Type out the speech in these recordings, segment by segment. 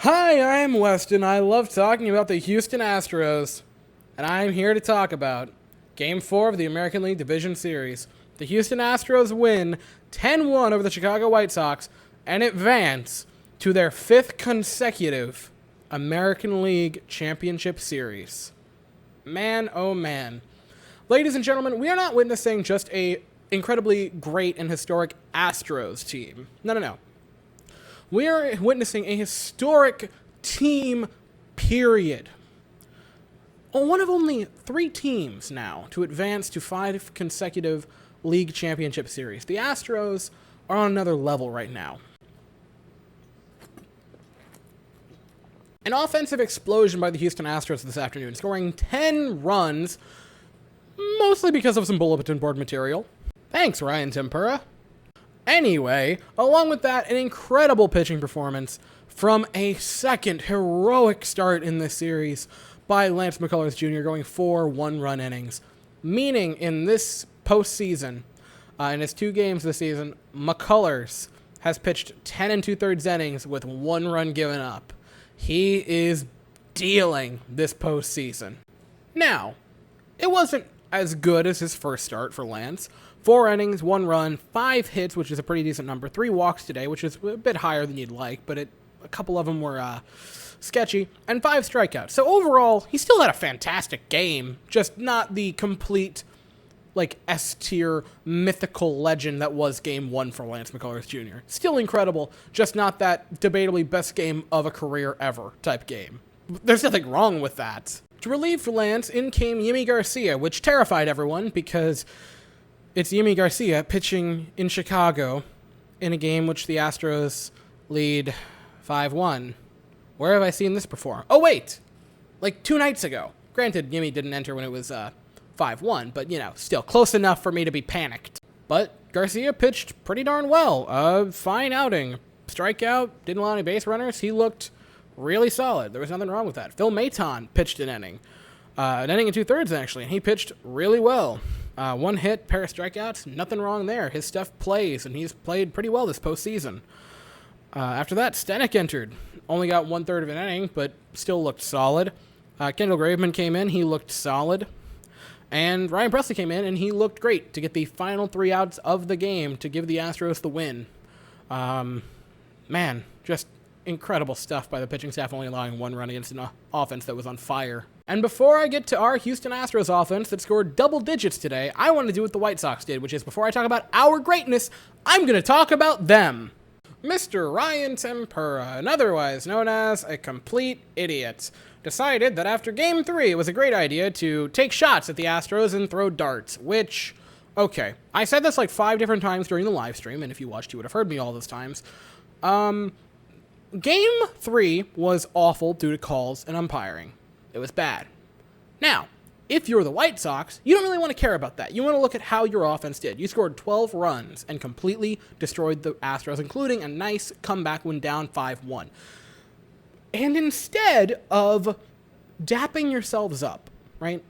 Hi, I'm Weston. I love talking about the Houston Astros, and I'm here to talk about Game 4 of the American League Division Series. The Houston Astros win 10-1 over the Chicago White Sox and advance to their 5th consecutive American League Championship Series. Man, oh man. Ladies and gentlemen, we are not witnessing just a incredibly great and historic Astros team. No. We are witnessing a historic team, period. One of only 3 teams now to advance to 5 consecutive league championship series. The Astros are on another level right now. An offensive explosion by the Houston Astros this afternoon, scoring 10 runs, mostly because of some bulletin board material. Thanks, Ryan Tempura. Anyway, along with that, an incredible pitching performance from a second heroic start in this series by Lance McCullers Jr., going 4 one-run innings. Meaning, in this postseason, in his 2 games this season, McCullers has pitched 10 2/3 innings with 1 run given up. He is dealing this postseason. Now, it wasn't as good as his first start for Lance. 4 innings, 1 run, 5 hits, which is a pretty decent number. 3 walks today, which is a bit higher than you'd like, but a couple of them were sketchy, and 5 strikeouts. So overall, he still had a fantastic game, just not the complete, S-tier mythical legend that was Game 1 for Lance McCullers Jr. Still incredible, just not that debatably best game of a career ever type game. There's nothing wrong with that. To relieve Lance, in came Yimi Garcia, which terrified everyone because it's Yimi Garcia pitching in Chicago in a game which the Astros lead 5-1. Where have I seen this before? Oh, wait! 2 nights ago. Granted, Yimi didn't enter when it was 5-1, but, still close enough for me to be panicked. But Garcia pitched pretty darn well. Fine outing. Strikeout, didn't allow any base runners. He looked really solid. There was nothing wrong with that. Phil Maton pitched an inning. An inning and 2/3, actually, and he pitched really well. 1 hit, pair of strikeouts, nothing wrong there. His stuff plays, and he's played pretty well this postseason. After that, Stanek entered. Only got 1/3 of an inning, but still looked solid. Kendall Graveman came in. He looked solid. And Ryan Presley came in, and he looked great to get the final 3 outs of the game to give the Astros the win. Man, just incredible stuff by the pitching staff, only allowing 1 run against an offense that was on fire. And before I get to our Houston Astros offense that scored double digits today, I want to do what the White Sox did, which is before I talk about our greatness, I'm going to talk about them. Mr. Ryan Tempura, and otherwise known as a complete idiot, decided that after Game 3 it was a great idea to take shots at the Astros and throw darts, which, okay, I said this 5 different times during the live stream, and if you watched you would have heard me all those times. Game 3 was awful due to calls and umpiring. It was bad. Now, if you're the White Sox, you don't really want to care about that. You want to look at how your offense did. You scored 12 runs and completely destroyed the Astros, including a nice comeback when down 5-1. And instead of dapping yourselves up, right?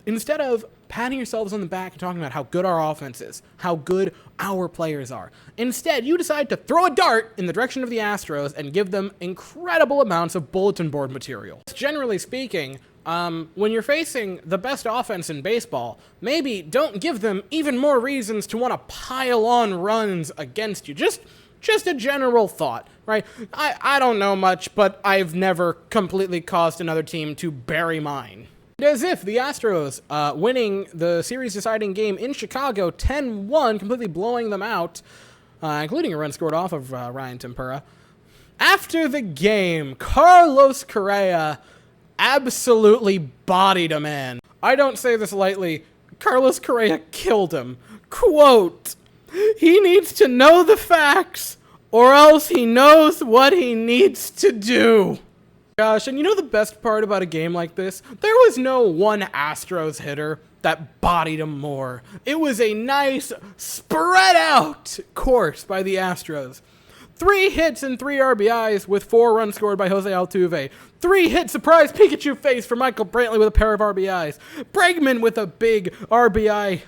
Instead of patting yourselves on the back and talking about how good our offense is, how good our players are, instead you decide to throw a dart in the direction of the Astros and give them incredible amounts of bulletin board material. Generally speaking, when you're facing the best offense in baseball, maybe don't give them even more reasons to want to pile on runs against you. Just a general thought, right? I don't know much, but I've never completely caused another team to bury mine. As if the Astros winning the series-deciding game in Chicago 10-1, completely blowing them out, including a run scored off of Ryan Tempura. After the game, Carlos Correa absolutely bodied a man. I don't say this lightly. Carlos Correa killed him. Quote, "He needs to know the facts, or else he knows what he needs to do." Gosh, and you know the best part about a game like this? There was no one Astros hitter that bodied him more. It was a nice, spread out course by the Astros. 3 hits and 3 RBIs with 4 runs scored by Jose Altuve. 3-hit surprise Pikachu face for Michael Brantley with a pair of RBIs. Bregman with a big RBI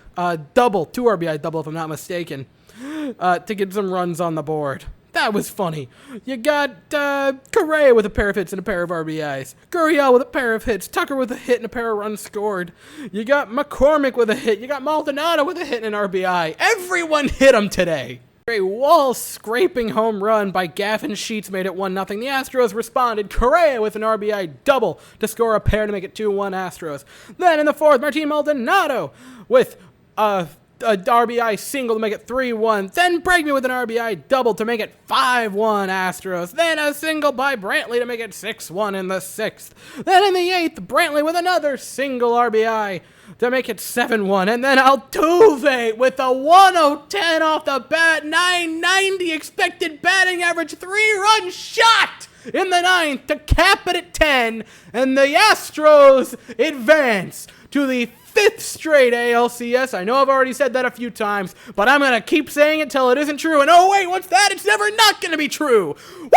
double, 2 RBI double if I'm not mistaken, to get some runs on the board. That was funny. You got Correa with a pair of hits and a pair of RBIs. Gurriel with a pair of hits. Tucker with a hit and a pair of runs scored. You got McCormick with a hit. You got Maldonado with a hit and an RBI. Everyone hit him today. A wall-scraping home run by Gavin Sheets made it 1-0. The Astros responded. Correa with an RBI double to score a pair to make it 2-1 Astros. Then in the fourth, Martin Maldonado with a RBI single to make it 3-1. Then Bregman with an RBI double to make it 5-1 Astros. Then a single by Brantley to make it 6-1 in the sixth. Then in the eighth, Brantley with another single RBI to make it 7-1. And then Altuve with a 1-0-10 off the bat, 990 expected batting average, 3-run shot in the ninth to cap it at 10. And the Astros advance to the 5th straight ALCS. I know I've already said that a few times, but I'm going to keep saying it till it isn't true. And oh wait, what's that? It's never not going to be true. Woo!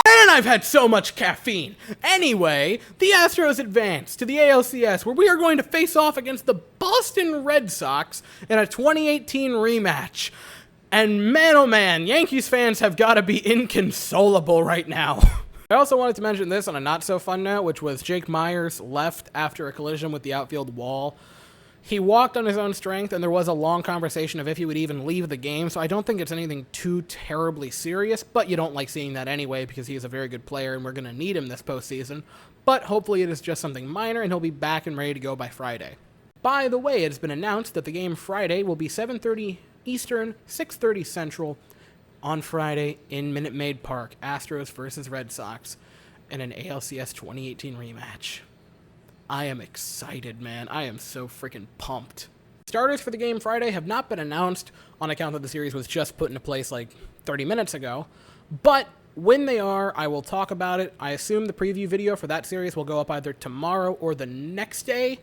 And I've had so much caffeine. Anyway, the Astros advance to the ALCS, where we are going to face off against the Boston Red Sox in a 2018 rematch. And man, oh man, Yankees fans have got to be inconsolable right now. I also wanted to mention this on a not-so-fun note, which was Jake Myers left after a collision with the outfield wall. He walked on his own strength, and there was a long conversation of if he would even leave the game, so I don't think it's anything too terribly serious, but you don't like seeing that anyway because he is a very good player, and we're going to need him this postseason. But hopefully it is just something minor, and he'll be back and ready to go by Friday. By the way, it has been announced that the game Friday will be 7:30 Eastern, 6:30 Central, on Friday in Minute Maid Park, Astros versus Red Sox in an ALCS 2018 rematch. I am excited, man. I am so freaking pumped. Starters for the game Friday have not been announced on account that the series was just put into place like 30 minutes ago, but when they are, I will talk about it. I assume the preview video for that series will go up either tomorrow or the next day.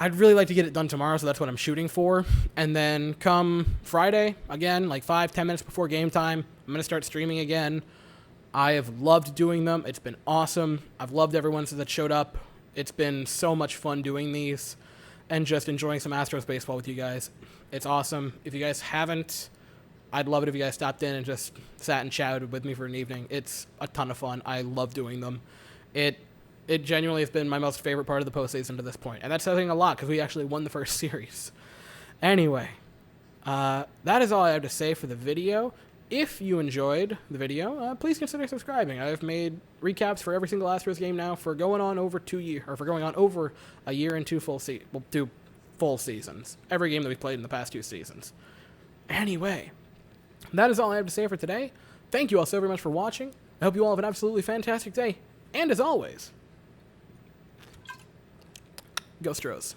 I'd really like to get it done tomorrow, so that's what I'm shooting for. And then come Friday, again, like 5-10 minutes before game time, I'm going to start streaming again. I have loved doing them. It's been awesome. I've loved everyone that showed up. It's been so much fun doing these and just enjoying some Astros baseball with you guys. It's awesome. If you guys haven't, I'd love it if you guys stopped in and just sat and chatted with me for an evening. It's a ton of fun. I love doing them. It genuinely has been my most favorite part of the postseason to this point. And that's saying a lot because we actually won the first series. Anyway, that is all I have to say for the video. If you enjoyed the video, please consider subscribing. I've made recaps for every single Astros game now for going on over a year and two full seasons. Every game that we've played in the past 2 seasons. Anyway, that is all I have to say for today. Thank you all so very much for watching. I hope you all have an absolutely fantastic day. And as always, go Astros.